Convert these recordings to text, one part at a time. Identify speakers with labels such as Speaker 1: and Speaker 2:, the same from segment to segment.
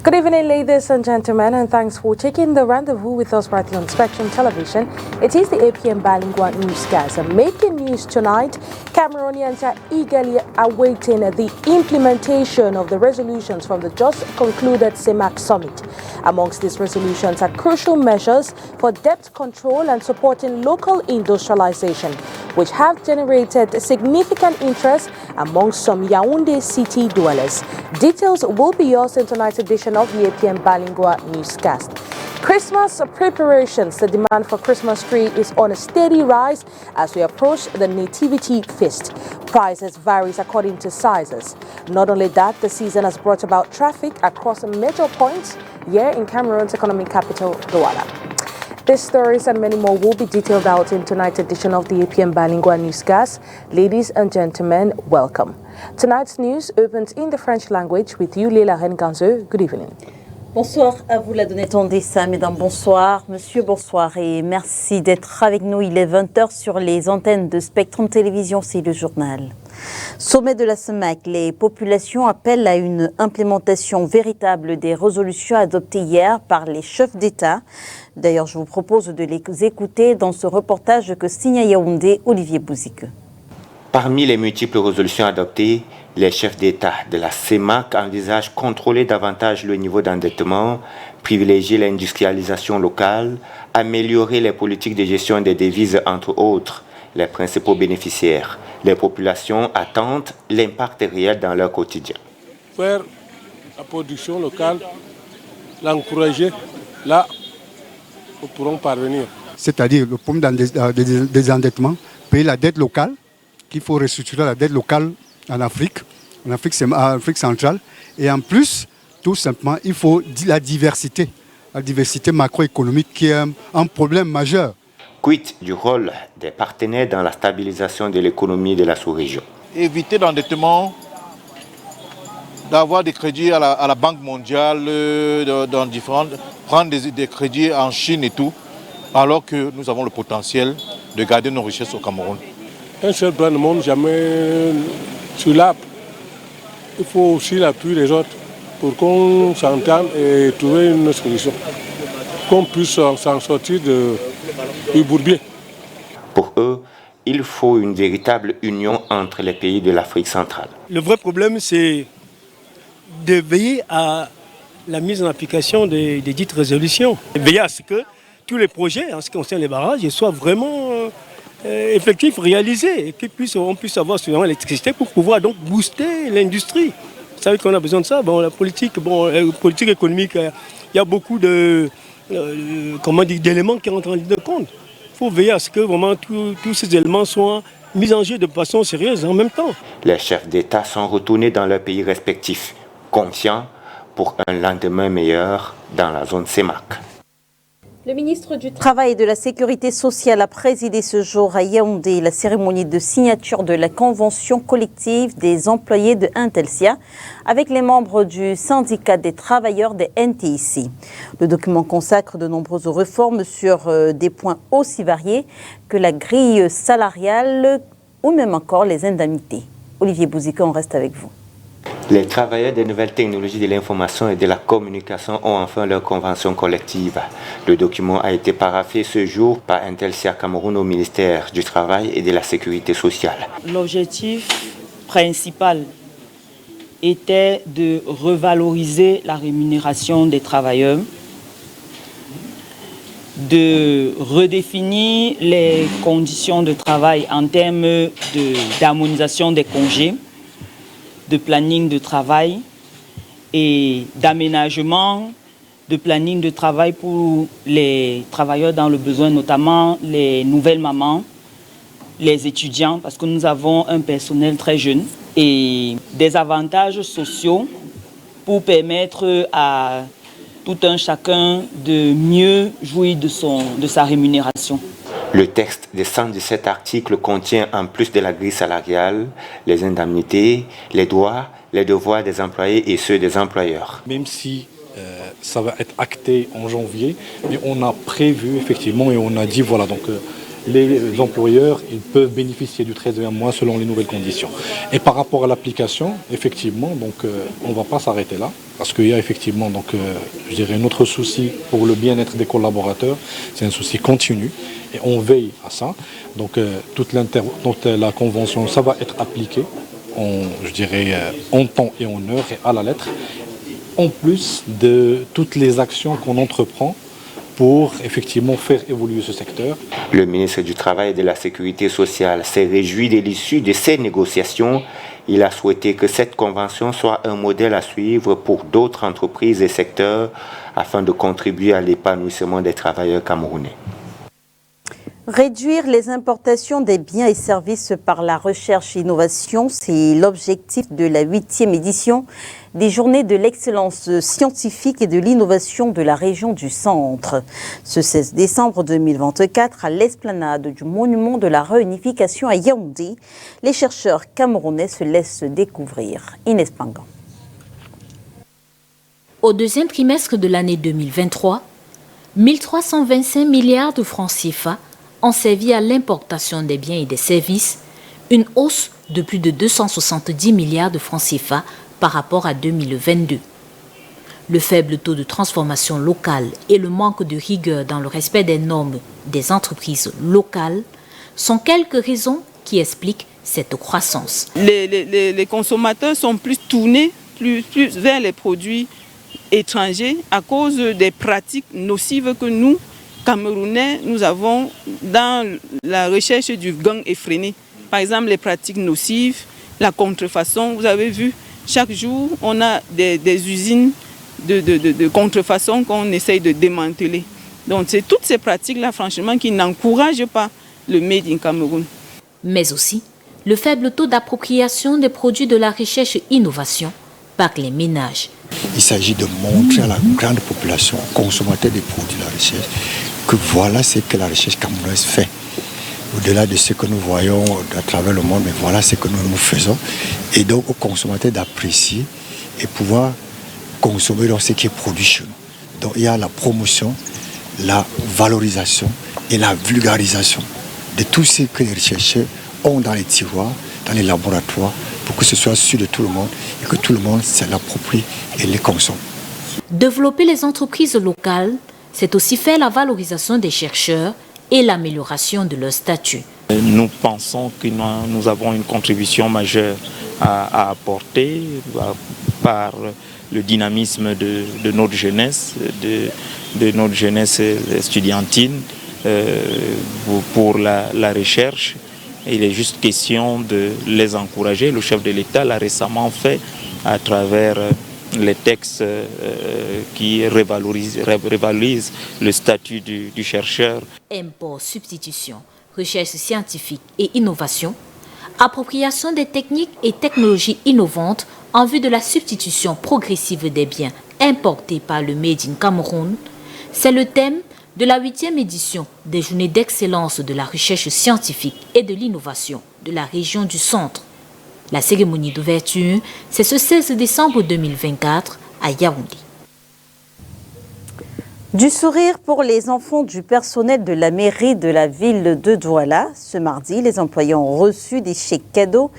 Speaker 1: Good evening, ladies and gentlemen, and thanks for taking the rendezvous with us right here on Spectrum Television. It is the APM Bilingual Newscast. Making news tonight, Cameroonians are eagerly awaiting the implementation of the resolutions from the just concluded CEMAC summit. Amongst these resolutions are crucial measures for debt control and supporting local industrialization, which have generated significant interest among some Yaoundé city dwellers. Details will be yours in tonight's edition of the APM Bilingual Newscast. Christmas preparations. The demand for Christmas tree is on a steady rise as we approach the Nativity Feast. Prices varies according to sizes. Not only that, the season has brought about traffic across major points here in Cameroon's economic capital, Douala. These stories and many more will be detailed out in tonight's edition of the APM Bilingual Newscast. Ladies and gentlemen, welcome. Tonight's news opens in the French language with you, Léla Renganzeux. Good evening.
Speaker 2: Bonsoir à vous, la Donetondessa, mesdames, bonsoir. Monsieur, bonsoir et merci d'être avec nous. Il est 20h sur les antennes de Spectrum Télévision, c'est le journal. Sommet de la CEMAC, les populations appellent à une implémentation véritable des résolutions adoptées hier par les chefs d'État. D'ailleurs, je vous propose de les écouter dans ce reportage que signe à Yaoundé Olivier Bouzike.
Speaker 3: Parmi les multiples résolutions adoptées, les chefs d'État de la CEMAC envisagent contrôler davantage le niveau d'endettement, privilégier l'industrialisation locale, améliorer les politiques de gestion des devises, entre autres. Les principaux bénéficiaires, les populations attendent l'impact réel dans leur quotidien.
Speaker 4: Faire la production locale, l'encourager, là, nous pourrons parvenir.
Speaker 5: C'est-à-dire le problème des endettements, payer la dette locale, qu'il faut restructurer la dette locale en Afrique centrale. Et en plus, tout simplement, il faut la diversité macroéconomique qui est un problème majeur.
Speaker 3: Quid du rôle des partenaires dans la stabilisation de l'économie de la sous-région?
Speaker 6: Éviter l'endettement, d'avoir des crédits à la Banque mondiale, dans différentes, prendre des crédits en Chine et tout, alors que nous avons le potentiel de garder nos richesses au Cameroun.
Speaker 4: Un seul plan ne monte jamais sur l'arbre. Il faut aussi l'appui des autres pour qu'on s'entende et trouver une solution, qu'on puisse s'en sortir du bourbier.
Speaker 3: Pour eux, il faut une véritable union entre les pays de l'Afrique centrale.
Speaker 7: Le vrai problème, c'est de veiller à la mise en application des dites résolutions. Veiller à ce que tous les projets, en ce qui concerne les barrages, soient vraiment effectifs, réalisés, et qu'on puisse avoir suffisamment d'électricité pour pouvoir donc booster l'industrie. Vous savez qu'on a besoin de ça. Bon, la politique économique, il y a beaucoup d'éléments qui rentrent en ligne de compte. Il faut veiller à ce que vraiment tous ces éléments soient mis en jeu de façon sérieuse en même temps.
Speaker 3: Les chefs d'État sont retournés dans leurs pays respectifs, confiants pour un lendemain meilleur dans la zone CEMAC.
Speaker 2: Le ministre du Travail et de la Sécurité sociale a présidé ce jour à Yaoundé la cérémonie de signature de la convention collective des employés de Intelsia avec les membres du syndicat des travailleurs des NTIC. Le document consacre de nombreuses réformes sur des points aussi variés que la grille salariale ou même encore les indemnités. Olivier Bouzike, on reste avec vous.
Speaker 3: Les travailleurs des nouvelles technologies de l'information et de la communication ont enfin leur convention collective. Le document a été paraphé ce jour par Intelsia Cameroun au ministère du Travail et de la Sécurité sociale.
Speaker 8: L'objectif principal était de revaloriser la rémunération des travailleurs, de redéfinir les conditions de travail en termes d'harmonisation des congés, de planning de travail et d'aménagement de planning de travail pour les travailleurs dans le besoin, notamment les nouvelles mamans, les étudiants, parce que nous avons un personnel très jeune, et des avantages sociaux pour permettre à tout un chacun de mieux jouir de sa rémunération.
Speaker 3: Le texte de 117 articles contient, en plus de la grille salariale, les indemnités, les droits, les devoirs des employés et ceux des employeurs.
Speaker 9: Même si ça va être acté en janvier, mais on a prévu effectivement et on a dit voilà, donc les employeurs ils peuvent bénéficier du 13e mois selon les nouvelles conditions. Et par rapport à l'application, effectivement, donc, on ne va pas s'arrêter là, parce qu'il y a effectivement donc, je dirais, un autre souci pour le bien-être des collaborateurs, c'est un souci continu, et on veille à ça. Donc toute la convention, ça va être appliqué, je dirais, en temps et en heure et à la lettre, en plus de toutes les actions qu'on entreprend pour effectivement faire évoluer ce secteur.
Speaker 3: Le ministre du Travail et de la Sécurité sociale s'est réjoui de l'issue de ces négociations. Il a souhaité que cette convention soit un modèle à suivre pour d'autres entreprises et secteurs afin de contribuer à l'épanouissement des travailleurs camerounais.
Speaker 2: Réduire les importations des biens et services par la recherche et l'innovation, c'est l'objectif de la 8e édition des Journées de l'excellence scientifique et de l'innovation de la région du Centre. Ce 16 décembre 2024, à l'esplanade du Monument de la Réunification à Yaoundé, les chercheurs camerounais se laissent découvrir. Inès Pangan.
Speaker 10: Au deuxième trimestre de l'année 2023, 1325 milliards de francs CFA ont servi à l'importation des biens et des services, une hausse de plus de 270 milliards de francs CFA par rapport à 2022. Le faible taux de transformation locale et le manque de rigueur dans le respect des normes des entreprises locales sont quelques raisons qui expliquent cette croissance.
Speaker 11: Les consommateurs sont plus tournés plus vers les produits étrangers à cause des pratiques nocives que nous, Camerounais, nous avons dans la recherche du gang effréné. Par exemple, les pratiques nocives, la contrefaçon. Vous avez vu, chaque jour, on a des usines de contrefaçon qu'on essaye de démanteler. Donc, c'est toutes ces pratiques-là, franchement, qui n'encouragent pas le Made in Cameroun.
Speaker 10: Mais aussi, le faible taux d'appropriation des produits de la recherche et innovation par les ménages.
Speaker 12: Il s'agit de montrer à la grande population, consommateurs des produits de la recherche, que voilà ce que la recherche camerounaise fait. Au-delà de ce que nous voyons à travers le monde, mais voilà ce que nous faisons. Et donc aux consommateurs d'apprécier et pouvoir consommer dans ce qui est produit chez nous. Donc il y a la promotion, la valorisation et la vulgarisation de tout ce que les chercheurs ont dans les tiroirs, dans les laboratoires, pour que ce soit sûr de tout le monde et que tout le monde se l'approprie et les consomme.
Speaker 10: Développer les entreprises locales, c'est aussi faire la valorisation des chercheurs et l'amélioration de leur statut.
Speaker 13: Nous pensons que nous avons une contribution majeure à apporter par le dynamisme de notre jeunesse, de notre jeunesse estudiantine pour la recherche. Il est juste question de les encourager. Le chef de l'État l'a récemment fait à travers les textes qui revalorisent le statut du chercheur.
Speaker 10: Import, substitution, recherche scientifique et innovation, appropriation des techniques et technologies innovantes en vue de la substitution progressive des biens importés par le Made in Cameroun, c'est le thème de la 8e édition des Journées d'excellence de la recherche scientifique et de l'innovation de la région du Centre. La cérémonie d'ouverture, c'est ce 16 décembre 2024 à Yaoundé.
Speaker 2: Du sourire pour les enfants du personnel de la mairie de la ville de Douala. Ce mardi, les employés ont reçu des chèques cadeaux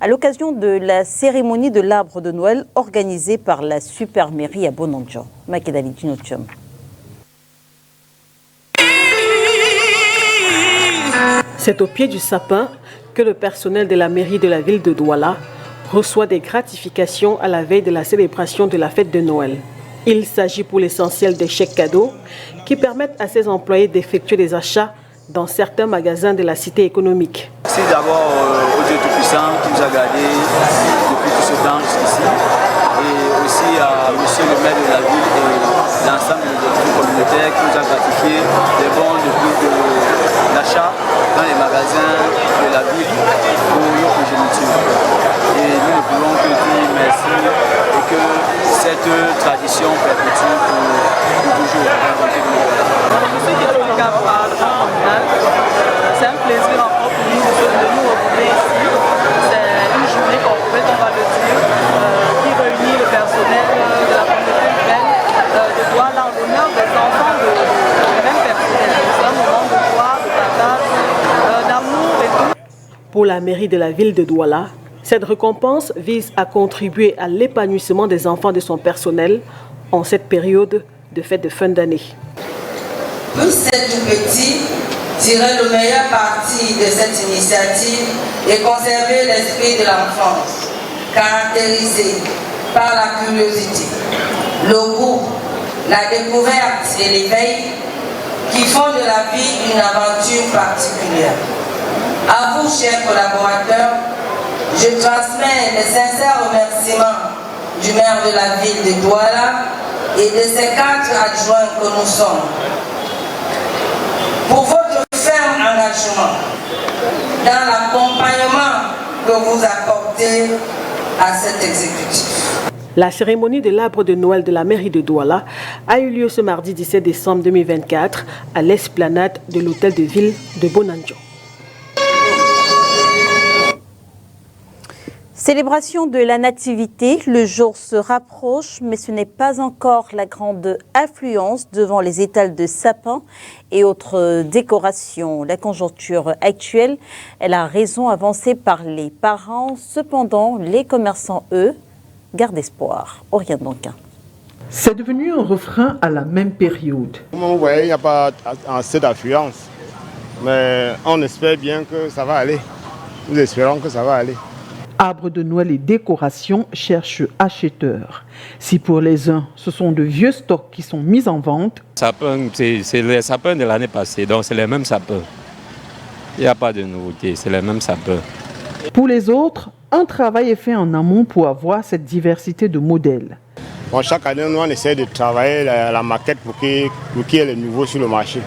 Speaker 2: à l'occasion de la cérémonie de l'arbre de Noël organisée par la super mairie à Bonandjo. Makedali Dinotium.
Speaker 14: C'est au pied du sapin que le personnel de la mairie de la ville de Douala reçoit des gratifications à la veille de la célébration de la fête de Noël. Il s'agit pour l'essentiel des chèques cadeaux qui permettent à ces employés d'effectuer des achats dans certains magasins de la cité économique.
Speaker 15: C'est d'abord au Dieu Tout-Puissant qui nous a gardés depuis tout ce temps jusqu'ici, et aussi à monsieur le maire de la ville et l'ensemble des équipes communautaires qui nous a gratifié des bons d'achat dans les magasins de la ville pour nos progénitures. Et nous ne pouvons que dire merci et que cette tradition perpétue pour toujours.
Speaker 11: C'est un plaisir encore pour nous de nous retrouver ici. C'est une journée complète, on va le dire, qui réunit le personnel de la communauté urbaine de Douala en l'honneur des enfants
Speaker 14: Pour la mairie de la ville de Douala, cette récompense vise à contribuer à l'épanouissement des enfants de son personnel en cette période de fête de fin d'année.
Speaker 16: Tous ces tout petits tirer le meilleur parti de cette initiative et conserver l'esprit de l'enfance, caractérisé par la curiosité, le goût, la découverte et l'éveil qui font de la vie une aventure particulière. À vous, chers collaborateurs, je transmets les sincères remerciements du maire de la ville de Douala et de ses 4 adjoints que nous sommes pour votre ferme engagement dans l'accompagnement que vous apportez à cet exécutif.
Speaker 14: La cérémonie de l'arbre de Noël de la mairie de Douala a eu lieu ce mardi 17 décembre 2024 à l'esplanade de l'hôtel de ville de Bonanjo.
Speaker 2: Célébration de la nativité, le jour se rapproche, mais ce n'est pas encore la grande affluence devant les étals de sapins et autres décorations. La conjoncture actuelle est la raison avancée par les parents. Cependant, les commerçants, eux, gardent espoir. Oriane Donquin.
Speaker 17: C'est devenu un refrain à la même période.
Speaker 18: Vous voyez, il n'y a pas assez d'affluence, mais on espère bien que ça va aller. Nous espérons que ça va aller.
Speaker 17: Arbres de Noël et décorations cherchent acheteurs. Si pour les uns, ce sont de vieux stocks qui sont mis en vente,
Speaker 19: c'est les sapins de l'année passée, donc c'est les mêmes sapins. Il n'y a pas de nouveauté, c'est les mêmes sapins.
Speaker 17: Pour les autres, un travail est fait en amont pour avoir cette diversité de modèles.
Speaker 18: Bon, chaque année, nous, on essaie de travailler la maquette pour qu'il y ait le nouveau sur le marché.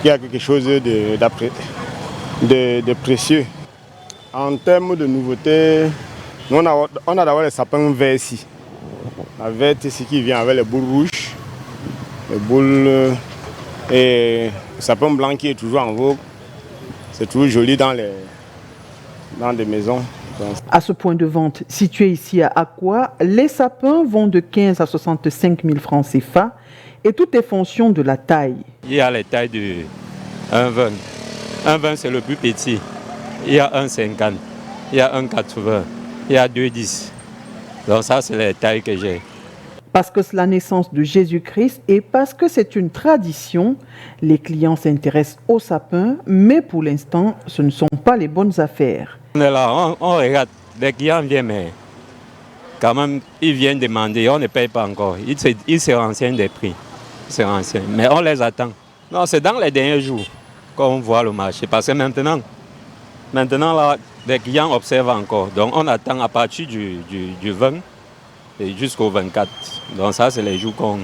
Speaker 18: Qu'il y a quelque chose de précieux. En termes de nouveautés, nous, on a d'abord les sapins verts ici. La verte ici qui vient avec les boules rouges, les boules et le sapin blanc qui est toujours en vogue. C'est toujours joli dans des maisons.
Speaker 17: À ce point de vente situé ici à Akwa, les sapins vont de 15 à 65 000 francs CFA et tout est fonction de la taille.
Speaker 19: Il y a les tailles de 1,20. 1,20 c'est le plus petit. Il y a 1,50, il y a 1,80, il y a 2,10. Donc ça, c'est les tailles que j'ai.
Speaker 17: Parce que c'est la naissance de Jésus-Christ et parce que c'est une tradition, les clients s'intéressent aux sapins, mais pour l'instant, ce ne sont pas les bonnes affaires.
Speaker 19: On est là, on regarde, les clients viennent, mais quand même, ils viennent demander, on ne paye pas encore. Ils se renseignent des prix, mais on les attend. Non, c'est dans les derniers jours qu'on voit le marché, parce que maintenant là, les clients observent encore. Donc, on attend à partir du 20 et jusqu'au 24. Donc, ça, c'est les jours qu'on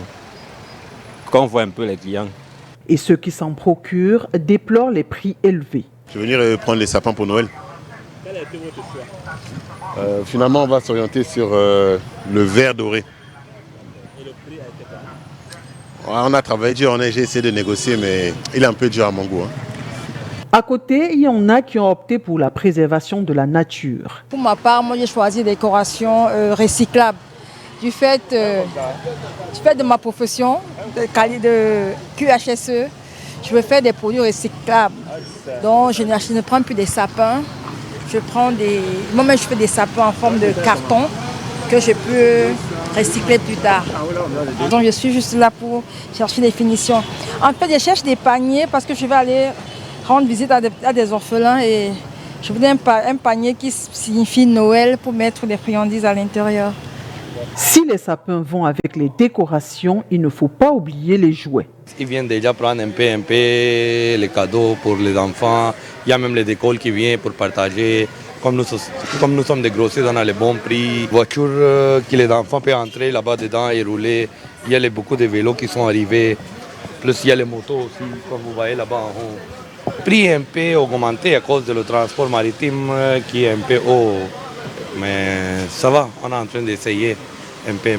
Speaker 19: voit un peu les clients.
Speaker 17: Et ceux qui s'en procurent déplorent les prix élevés.
Speaker 20: Je vais venir prendre les sapins pour Noël.
Speaker 21: Quel a été votre choix?
Speaker 20: Finalement, on va s'orienter sur le vert doré.
Speaker 21: Et le prix a été comment?
Speaker 20: On a travaillé dur, j'ai essayé de négocier, mais il est un peu dur à mon goût.
Speaker 17: À côté, il y en a qui ont opté pour la préservation de la nature.
Speaker 22: Pour ma part, moi j'ai choisi des décorations recyclables. Du fait de ma profession de QHSE, je veux faire des produits recyclables. Donc je ne prends plus des sapins, moi-même je fais des sapins en forme de carton que je peux recycler plus tard. Donc je suis juste là pour chercher des finitions. En fait, je cherche des paniers parce que je vais aller rendre visite à des orphelins et je voulais un panier qui signifie Noël pour mettre des friandises à l'intérieur.
Speaker 17: Si les sapins vont avec les décorations, il ne faut pas oublier les jouets.
Speaker 23: Ils viennent déjà prendre un peu les cadeaux pour les enfants. Il y a même les écoles qui viennent pour partager. Comme nous sommes des grossiers, on a les bons prix. Voitures que les enfants peuvent entrer là-bas dedans et rouler. Il y a beaucoup de vélos qui sont arrivés. Plus il y a les motos aussi, comme vous voyez là-bas en haut. Prix un peu augmenté à cause du transport maritime qui est un peu haut. Mais ça va, on est en train d'essayer un peu.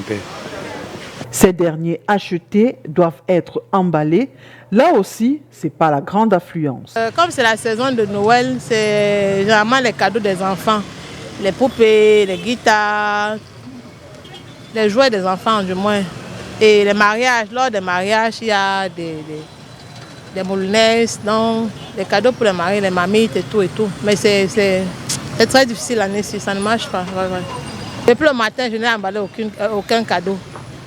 Speaker 17: Ces derniers achetés doivent être emballés. Là aussi, ce n'est pas la grande affluence.
Speaker 24: Comme c'est la saison de Noël, c'est généralement les cadeaux des enfants. Les poupées, les guitares, les jouets des enfants du moins. Et les mariages, lors des mariages, il y a des moulines, donc des cadeaux pour les maris, les mamies et tout et tout. Mais c'est très difficile l'année-ci, ça ne marche pas. Ouais. Depuis le matin, je n'ai emballé aucun cadeau.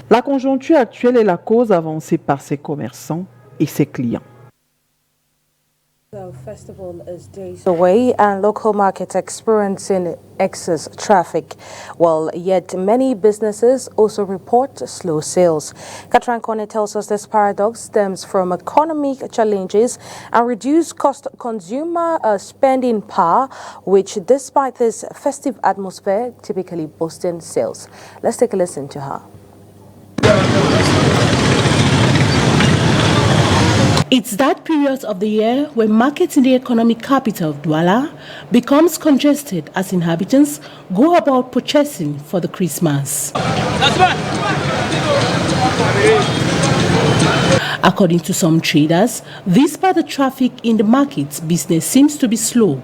Speaker 17: La conjoncture actuelle est la cause avancée par ses commerçants et ses clients.
Speaker 1: The festival is days away and local markets experiencing excess traffic, while yet many businesses also report slow sales. Katran Kone tells us this paradox stems from economic challenges and reduced consumer spending power, which despite this festive atmosphere typically boosting sales. Let's take a listen to her.
Speaker 4: It's that period of the year when markets in the economic capital of Douala becomes congested as inhabitants go about purchasing for the Christmas. According to some traders, despite the traffic in the markets, business seems to be slow.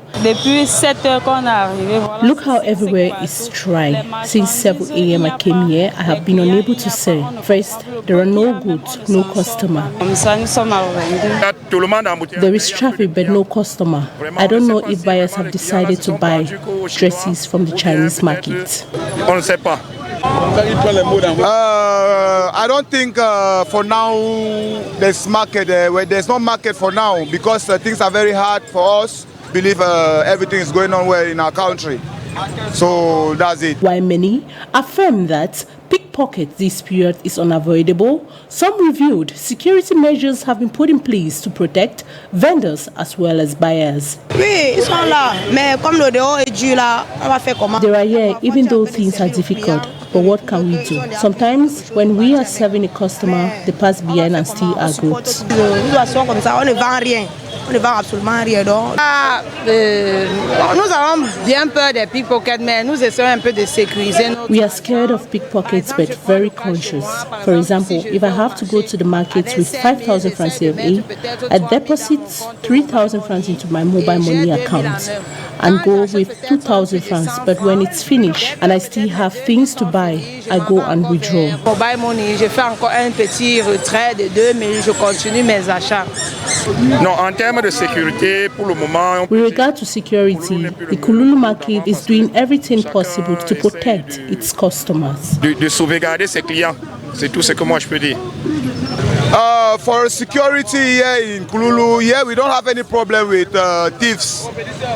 Speaker 4: Look how everywhere is dry. Since 7 a.m. I came here, I have been unable to sell. First, there are no goods, no customer. There is traffic but no customer. I don't know if buyers have decided to buy dresses from the Chinese market.
Speaker 5: I don't think for now there's market. There's no market for now because things are very hard for us. Believe everything is going on well in our country. So that's it.
Speaker 4: While many affirm that pickpocket this period is unavoidable, some revealed security measures have been put in place to protect vendors as well as buyers. They are here even though things are difficult. But what can we do? Sometimes when we are serving a customer, they pass behind and steal our goods.
Speaker 22: On ne vend absolument rien. Donc, nous avons bien peur des pickpockets, mais nous essayons un peu de sécuriser.
Speaker 4: We are scared of pickpockets, but very conscious. For example, if I have to go to the market with 5,000 francs CFA, I deposit 3,000 francs into my mobile money account and go with 2,000 francs. But when it's finished and I still have things to buy, I go and withdraw.
Speaker 22: Mobile money, je fais encore un petit retrait de 2,000, je continue mes achats.
Speaker 6: Non, en termes de sécurité, pour le moment.
Speaker 4: With regard to security, the Kululu market is doing everything possible to protect its customers.
Speaker 6: De sauvegarder ses clients, c'est tout ce que moi je peux dire.
Speaker 5: For security here in Kululu, we don't have any problem with thieves.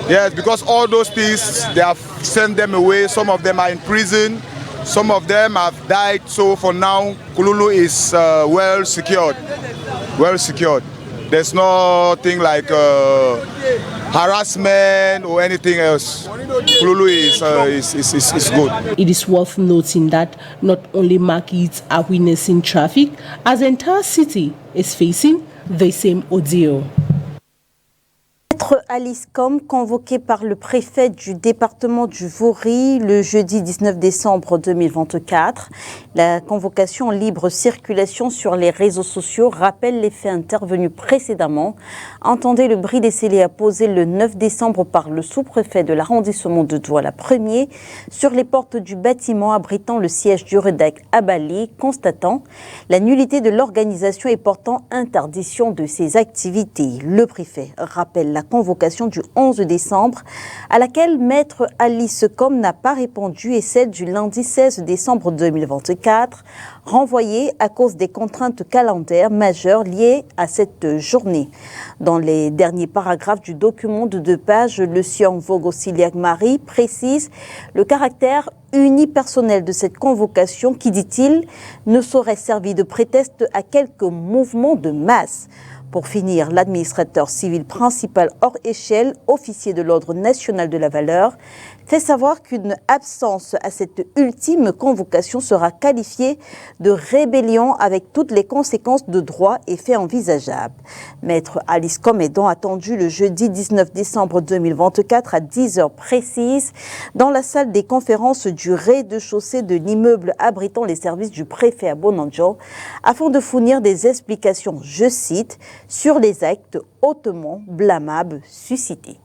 Speaker 5: Yes, because all those thieves, they have sent them away. Some of them are in prison. Some of them have died. So for now, Kululu is well secured. Well secured. There's nothing like harassment or anything else. Kululu is good.
Speaker 4: It is worth noting that not only markets are witnessing traffic, as the entire city is facing the same ordeal.
Speaker 2: Maître Alice Com, convoquée par le préfet du département du Vaury le jeudi 19 décembre 2024. La convocation en libre circulation sur les réseaux sociaux rappelle les faits intervenus précédemment. Entendez le bris des scellés apposé le 9 décembre par le sous-préfet de l'arrondissement de Douala 1er sur les portes du bâtiment abritant le siège du REDAC à Bali, constatant la nullité de l'organisation et portant interdiction de ses activités. Le préfet rappelle la convocation du 11 décembre à laquelle Maître Alice Com n'a pas répondu et celle du lundi 16 décembre 2024 renvoyée à cause des contraintes calendaires majeures liées à cette journée. Dans les derniers paragraphes du document de 2 pages, le Sieur Vogo-Siliac Marie précise le caractère unipersonnel de cette convocation qui, dit-il, ne saurait servir de prétexte à quelques mouvements de masse. Pour finir, l'administrateur civil principal hors échelle, officier de l'Ordre national de la valeur, fait savoir qu'une absence à cette ultime convocation sera qualifiée de rébellion avec toutes les conséquences de droit et faits envisageables. Maître Alice Com est donc attendu le jeudi 19 décembre 2024 à 10h précises dans la salle des conférences du rez-de-chaussée de l'immeuble abritant les services du préfet à Bonanjo afin de fournir des explications, je cite, sur les actes hautement blâmables suscités.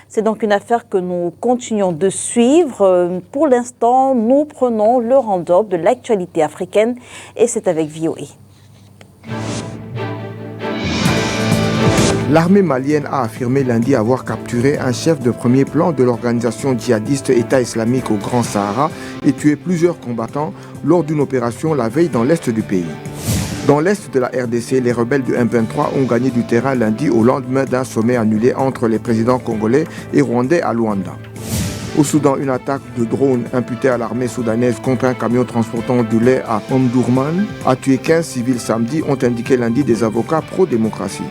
Speaker 2: C'est donc une affaire que nous continuons de suivre. Pour l'instant, nous prenons le round-up de l'actualité africaine et c'est avec VOA.
Speaker 3: L'armée malienne a affirmé lundi avoir capturé un chef de premier plan de l'organisation djihadiste État islamique au Grand Sahara et tué plusieurs combattants lors d'une opération la veille dans l'est du pays. Dans l'est de la RDC, les rebelles du M23 ont gagné du terrain lundi au lendemain d'un sommet annulé entre les présidents congolais et rwandais à Luanda. Au Soudan, une attaque de drone imputée à l'armée soudanaise contre un camion transportant du lait à Omdurman a tué 15 civils samedi, ont indiqué lundi des avocats pro-démocratie.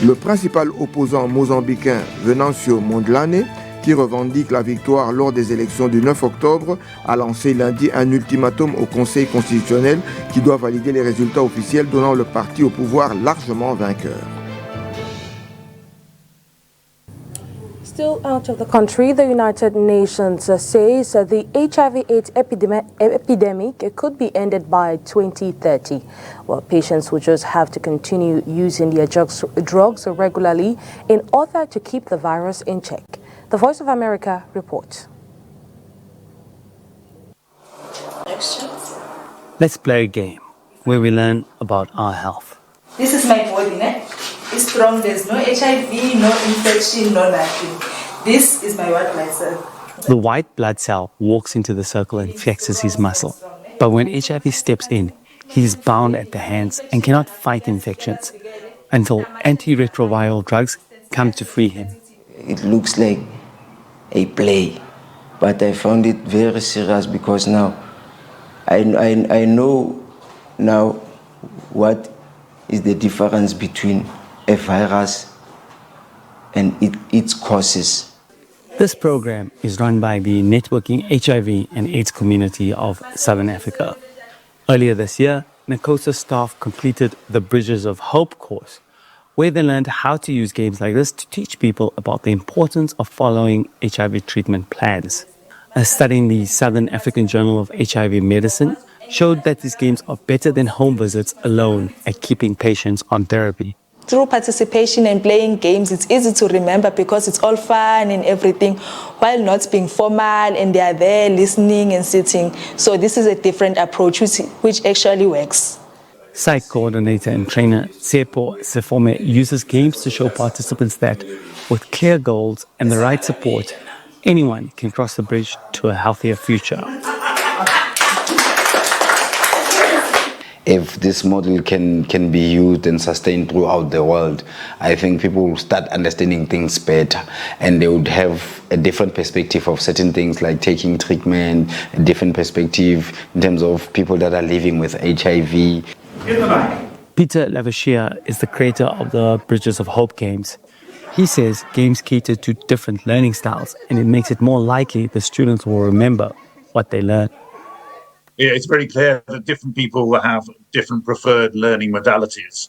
Speaker 3: Le principal opposant mozambicain Venancio Mondlane, qui revendique la victoire lors des élections du 9 octobre, a lancé lundi un ultimatum au Conseil constitutionnel qui doit valider les résultats officiels donnant le parti au pouvoir largement vainqueur.
Speaker 1: Still out of the country, the United Nations says the HIV/AIDS epidemic could be ended by 2030. Well, patients will just have to continue using their drugs regularly in order to keep the virus in check. The Voice of America reports.
Speaker 7: Let's play a game where we learn about our health.
Speaker 8: This is my body, né? It's strong, there's no HIV, no infection, no nothing. This is my white blood cell.
Speaker 7: The white blood cell walks into the circle and flexes his muscle. But when HIV steps in, he is bound at the hands and cannot fight infections until antiretroviral drugs come to free him.
Speaker 9: It looks like a play, but I found it very serious because now I know now what is the difference between a virus and its causes.
Speaker 7: This program is run by the Networking HIV and AIDS Community of Southern Africa. Earlier this year, NACOSA staff completed the Bridges of Hope course, where they learned how to use games like this to teach people about the importance of following HIV treatment plans. A study in the Southern African Journal of HIV Medicine showed that these games are better than home visits alone at keeping patients on therapy.
Speaker 8: Through participation and playing games, it's easy to remember because it's all fun and everything, while not being formal, and they are there listening and sitting. So this is a different approach which actually works.
Speaker 7: Site coordinator and trainer Tsepo Sefome uses games to show participants that, with clear goals and the right support, anyone can cross the bridge to a healthier future.
Speaker 25: If this model can be used and sustained throughout the world, I think people will start understanding things better, and they would have a different perspective of certain things like taking treatment, a different perspective in terms of people that are living with HIV.
Speaker 7: Peter Lavashia is the creator of the Bridges of Hope games. He says games cater to different learning styles, and it makes it more likely the students will remember what they learn.
Speaker 26: Yeah, it's very clear that different people have different preferred learning modalities.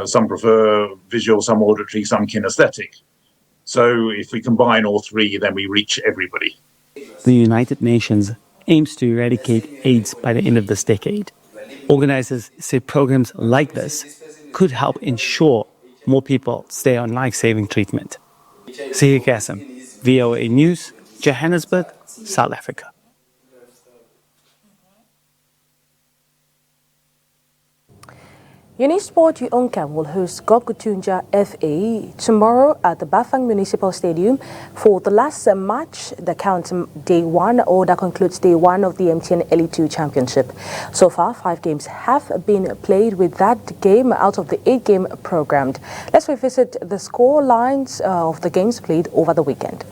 Speaker 26: Some prefer visual, some auditory, some kinesthetic. So if we combine all three, then we reach everybody.
Speaker 7: The United Nations aims to eradicate AIDS by the end of this decade. Organizers say programs like this could help ensure more people stay on life-saving treatment. Siya Kasim, VOA News, Johannesburg, South Africa.
Speaker 1: Unisport Uonkam will host Gokutunja FA tomorrow at the Bafang Municipal Stadium for the last match that counts day one, or that concludes day one of the MTN Elite 2 Championship. So far, 5 games have been played, with that game out of the 8-game programmed. Let's revisit the score lines of the games played over the weekend.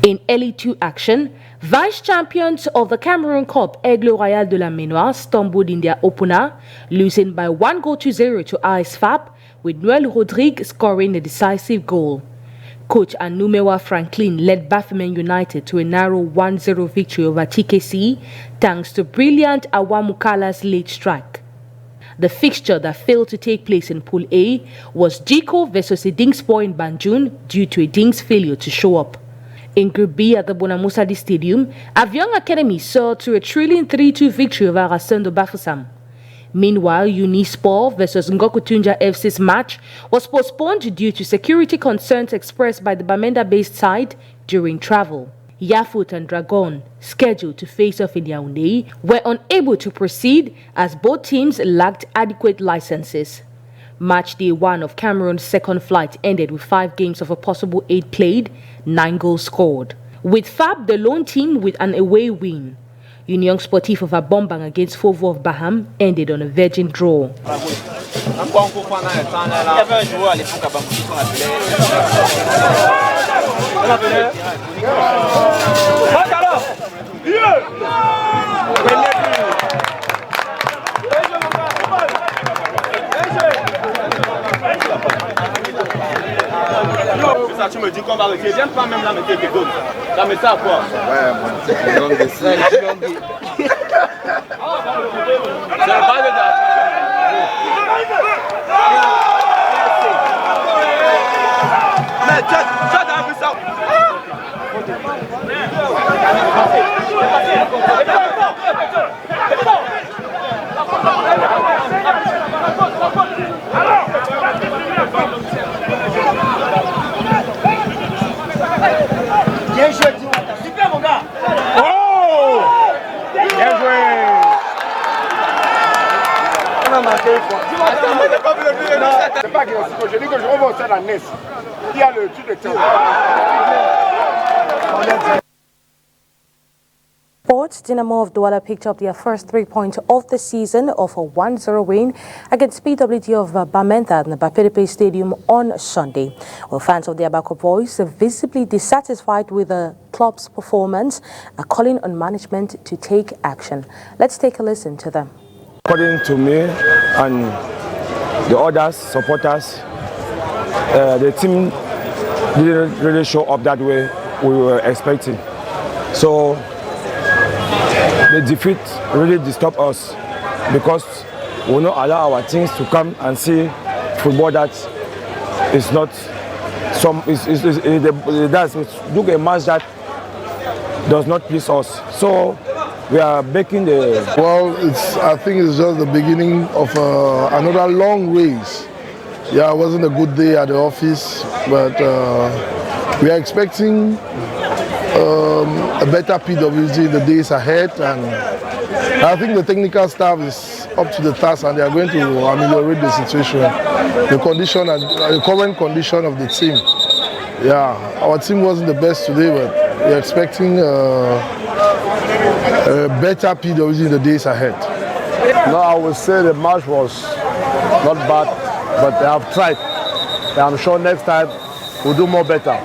Speaker 27: In Elite 2 action, vice champions of the Cameroon Cup, Aigle Royal de la Ménoire, stumbled in their opener, losing by 1-0 to AS FAP, with Noel Rodrigue scoring the decisive goal. Coach Anumewa Franklin led Bafemen United to a narrow 1-0 victory over TKC, thanks to brilliant Awamukala's late strike. The fixture that failed to take place in Pool A was Jiko versus Idingspor in Banjul due to Iding's failure to show up. In Group B at the Bonamusadi Stadium, Avion Academy saw to a thrilling 3-2 victory over Rasando Bafoussam. Meanwhile, Unisport versus Ngokutunja FC's match was postponed due to security concerns expressed by the Bamenda-based side during travel. Yafut and Dragon, scheduled to face off in Yaoundé, were unable to proceed as both teams lacked adequate licenses. Match day 1 of Cameroon's second flight ended with 5 games of a possible 8 played, 9 goals scored. With FAB, the lone team with an away win. Union Sportif of Abombang against Fovo of Baham ended on a virgin draw.
Speaker 21: Ça, tu me dis qu'on va retirer. Viens pas même là, mais quelque chose. Ça met ça à quoi? Ouais, bon, c'est une longue dessin. C'est le bas de date. Mais tu as vu ça?
Speaker 10: Bien joué, super mon gars.
Speaker 21: Oh! Bien joué.
Speaker 10: On a marqué une fois.
Speaker 18: C'est pas grave, je dis que je remonte ça dans NES. Il y a le truc de temps.
Speaker 1: Sports, Dynamo of Douala picked up their first 3 points of the season of a 1-0 win against PWD of Bamenda at the Bapiripe Stadium on Sunday. Well, fans of the Abaco Boys are visibly dissatisfied with the club's performance, are calling on management to take action. Let's take a listen to them.
Speaker 18: According to me and the others, supporters, the team didn't really show up that way we were expecting. So the defeat really disturbed us because we will not allow our teams to come and see football that is not look a match that does not please us. So we are making the...
Speaker 11: Well, I think it's just the beginning of another long race. Yeah, it wasn't a good day at the office, but we are expecting a better PWG in the days ahead, and I think the technical staff is up to the task and they are going to ameliorate the situation, the condition and the current condition of the team. Yeah, our team wasn't the best today, but we are expecting a better PWG in the days ahead.
Speaker 18: No, I would say the match was not bad, but they have tried. And I'm sure next time we'll do more better.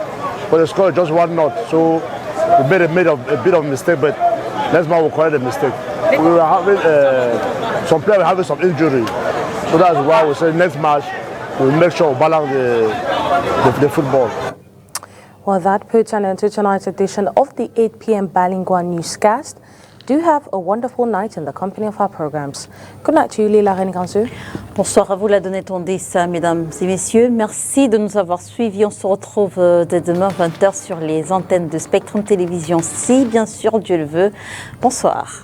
Speaker 18: But the score is just 1-0, so we made a bit of mistake, but next match we'll correct the mistake. We were having some players were having some injury, so that's why we say next match we'll make sure we balance the football.
Speaker 1: Well, that puts an end to tonight's edition of the 8 p.m. Bilingual newscast. Do have a wonderful night in the company of our programs. Good night to you, Lila Rengansu.
Speaker 2: Bonsoir à vous, la donnée Tondessa, mesdames et messieurs. Merci de nous avoir suivis. On se retrouve dès demain 20h sur les antennes de Spectrum Télévision, si bien sûr Dieu le veut. Bonsoir.